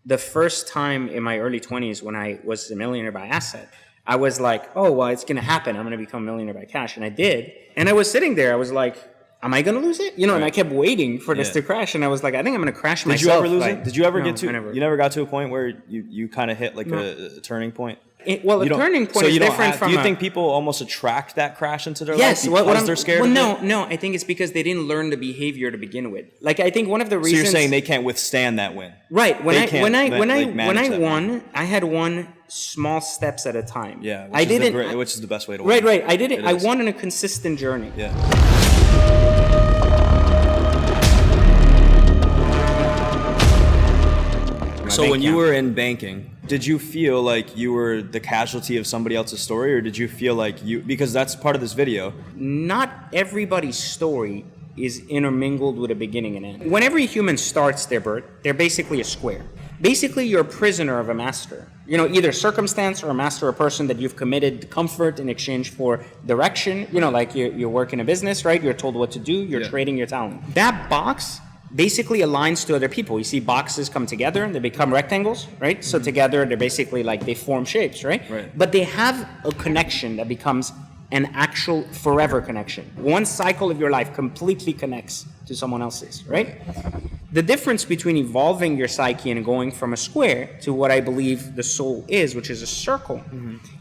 the first time in my early 20s when I was a millionaire by asset, I was like, oh, well, it's going to happen. I'm going to become a millionaire by cash. And I did. And I was sitting there. I was like, am I going to lose it? You know, and I kept waiting for this to crash. And I was like, I think I'm going to crash myself. Did you ever lose like, it? Did you ever get to, never. You never got to a point where you kind of hit like a turning point? A turning point is different from. Do you think people almost attract that crash into their life because they're scared of it? No. I think it's because they didn't learn the behavior to begin with. Like, I think one of the reasons. So you're saying they can't withstand that win, right? When I won, I had won small steps at a time. Yeah, which is the best way to win. Right. I did it. I won in a consistent journey. Yeah. So when you were in banking, did you feel like you were the casualty of somebody else's story, or did you feel like because that's part of this video? Not everybody's story is intermingled with a beginning and end. When every human starts their birth, they're basically a square. Basically, you're a prisoner of a master. You know, either circumstance or a master, a person that you've committed comfort in exchange for direction. You know, like you work in a business, right? You're told what to do. You're trading your talent. That box basically aligns to other people. You see boxes come together and they become rectangles, right? So together they're basically like they form shapes, right? But they have a connection that becomes an actual forever connection. One cycle of your life completely connects to someone else's, right? The difference between evolving your psyche and going from a square to what I believe the soul is, which is a circle,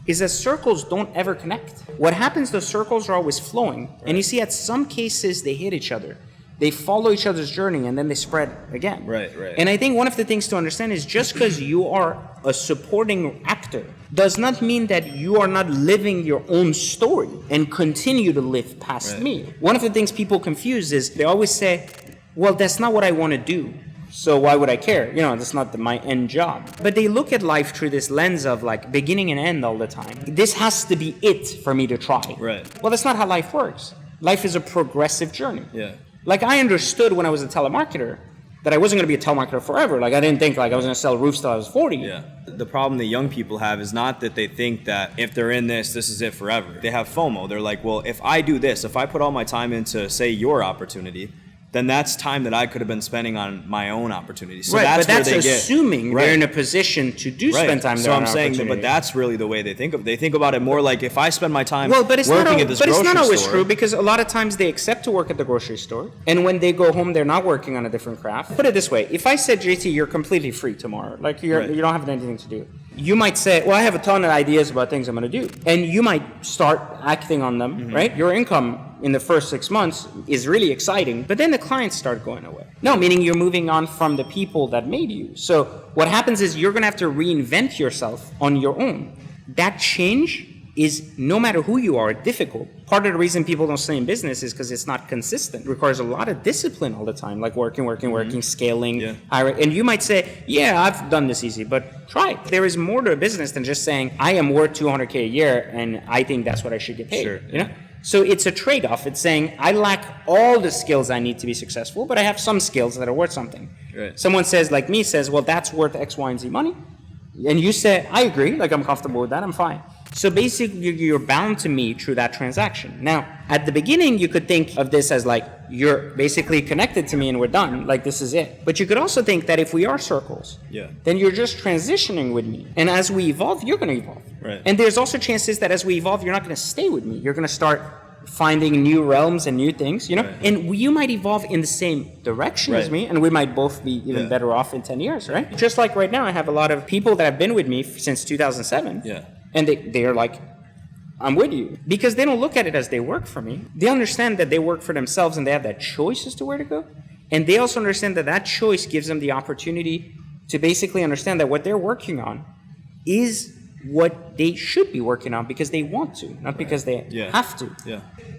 is that circles don't ever connect. What happens, the circles are always flowing. And you see, at some cases, they hit each other. They follow each other's journey and then they spread again. Right. And I think one of the things to understand is just because you are a supporting actor does not mean that you are not living your own story and continue to live past me. One of the things people confuse is they always say, well, that's not what I want to do. So why would I care? You know, that's not my end job. But they look at life through this lens of like beginning and end all the time. This has to be it for me to try. Right. Well, that's not how life works. Life is a progressive journey. Yeah. Like I understood when I was a telemarketer that I wasn't going to be a telemarketer forever. Like I didn't think like I was going to sell roofs till I was 40. Yeah. The problem that young people have is not that they think that if they're in this is it forever. They have FOMO. They're like, well, if I do this, if I put all my time into, say, your opportunity, then that's time that I could have been spending on my own opportunities. So that's assuming they're in a position to spend time there. So I'm saying, but that's really the way they think of it. They think about it more like if I spend my time working at this grocery store. But it's not always true because a lot of times they accept to work at the grocery store, and when they go home, they're not working on a different craft. Put it this way: if I said, JT, you're completely free tomorrow, like you don't have anything to do, you might say, well, I have a ton of ideas about things I'm going to do, and you might start acting on them. Right? Your income in the first 6 months is really exciting, but then the clients start going away. No, meaning you're moving on from the people that made you. So what happens is you're going to have to reinvent yourself on your own. That change is, no matter who you are, difficult. Part of the reason people don't stay in business is because it's not consistent. It requires a lot of discipline all the time, like working, scaling, hiring. And you might say, yeah, I've done this easy, but try it. There is more to a business than just saying, I am worth $200K a year, and I think that's what I should get paid. Sure. You know? So it's a trade-off. It's saying, I lack all the skills I need to be successful, but I have some skills that are worth something. Right. Someone says, like me, says, well, that's worth X, Y, and Z money. And you say, I agree, like I'm comfortable with that, I'm fine. So basically, you're bound to me through that transaction. Now, at the beginning, you could think of this as like, you're basically connected to me and we're done, like this is it. But you could also think that if we are circles, then you're just transitioning with me. And as we evolve, you're going to evolve. Right. And there's also chances that as we evolve, you're not going to stay with me. You're going to start finding new realms and new things, you know? Right. And you might evolve in the same direction as me, and we might both be even better off in 10 years, right? Just like right now, I have a lot of people that have been with me since 2007. And they are like, I'm with you. Because they don't look at it as they work for me. They understand that they work for themselves and they have that choice as to where to go. And they also understand that that choice gives them the opportunity to basically understand that what they're working on is what they should be working on because they want to, not because they have to.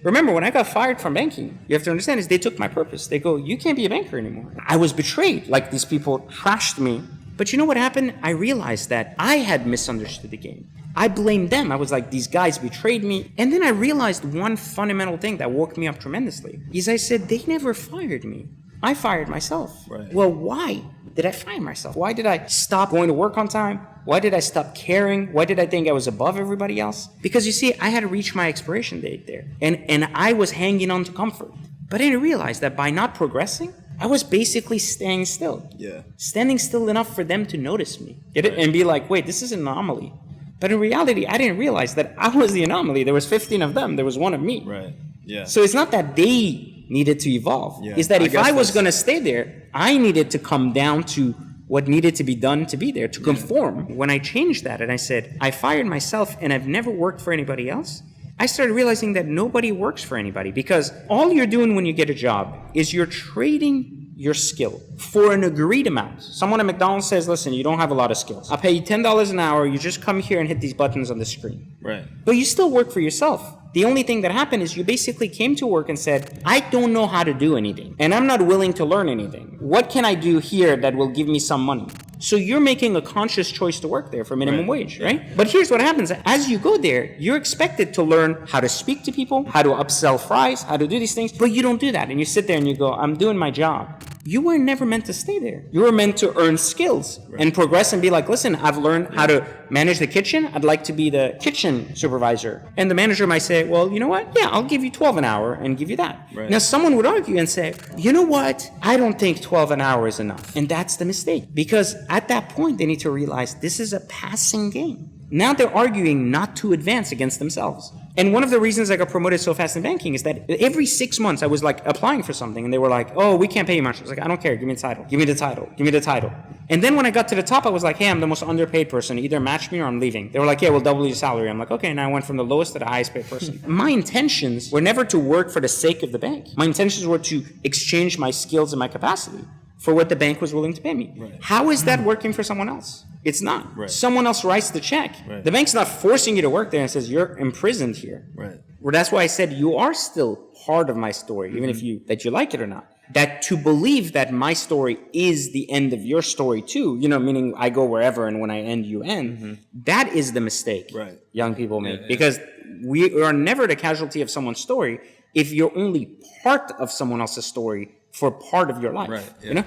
Remember, when I got fired from banking, you have to understand is they took my purpose. They go, you can't be a banker anymore. I was betrayed. Like these people trashed me. But you know what happened? I realized that I had misunderstood the game. I blamed them. I was like, these guys betrayed me. And then I realized one fundamental thing that woke me up tremendously is I said, they never fired me. I fired myself. Right. Well, why did I fire myself? Why did I stop going to work on time? Why did I stop caring? Why did I think I was above everybody else? Because you see, I had reached my expiration date there. And I was hanging on to comfort. But I didn't realize that by not progressing, I was basically staying still. Yeah. Standing still enough for them to notice me. Get it? And be like, wait, this is an anomaly. But in reality, I didn't realize that I was the anomaly. There was 15 of them. There was one of me. Right. Yeah. So it's not that they needed to evolve. Yeah. It's that if I was that's- going to stay there, I needed to come down to what needed to be done to be there, to conform. When I changed that and I said, I fired myself and I've never worked for anybody else, I started realizing that nobody works for anybody, because all you're doing when you get a job is you're trading your skill for an agreed amount. Someone at McDonald's says, listen, you don't have a lot of skills. I'll pay you $10 an hour. You just come here and hit these buttons on the screen. Right. But you still work for yourself. The only thing that happened is you basically came to work and said, I don't know how to do anything, and I'm not willing to learn anything. What can I do here that will give me some money? So you're making a conscious choice to work there for minimum wage, right? But here's what happens. As you go there, you're expected to learn how to speak to people, how to upsell fries, how to do these things, but you don't do that. And you sit there and you go, I'm doing my job. You were never meant to stay there. You were meant to earn skills and progress and be like, listen, I've learned how to manage the kitchen. I'd like to be the kitchen supervisor. And the manager might say, well, you know what? Yeah, I'll give you 12 an hour and give you that. Right. Now, someone would argue and say, you know what? I don't think 12 an hour is enough. And that's the mistake, because at that point, they need to realize this is a passing game. Now they're arguing not to advance against themselves. And one of the reasons I got promoted so fast in banking is that every 6 months I was like applying for something and they were like, oh, we can't pay you much. I was like, I don't care. Give me the title. Give me the title. Give me the title. And then when I got to the top, I was like, hey, I'm the most underpaid person. Either match me or I'm leaving. They were like, yeah, we'll double your salary. I'm like, okay. And I went from the lowest to the highest paid person. My intentions were never to work for the sake of the bank. My intentions were to exchange my skills and my capacity for what the bank was willing to pay me. Right. How is that working for someone else? It's not. Right. Someone else writes the check. Right. The bank's not forcing you to work there and says you're imprisoned here. Right. Well, that's why I said you are still part of my story, even if you like it or not. That to believe that my story is the end of your story too, meaning I go wherever and when I end, you end. That is the mistake young people make, because we are never the casualty of someone's story if you're only part of someone else's story for part of your life. Right. Yeah. You know?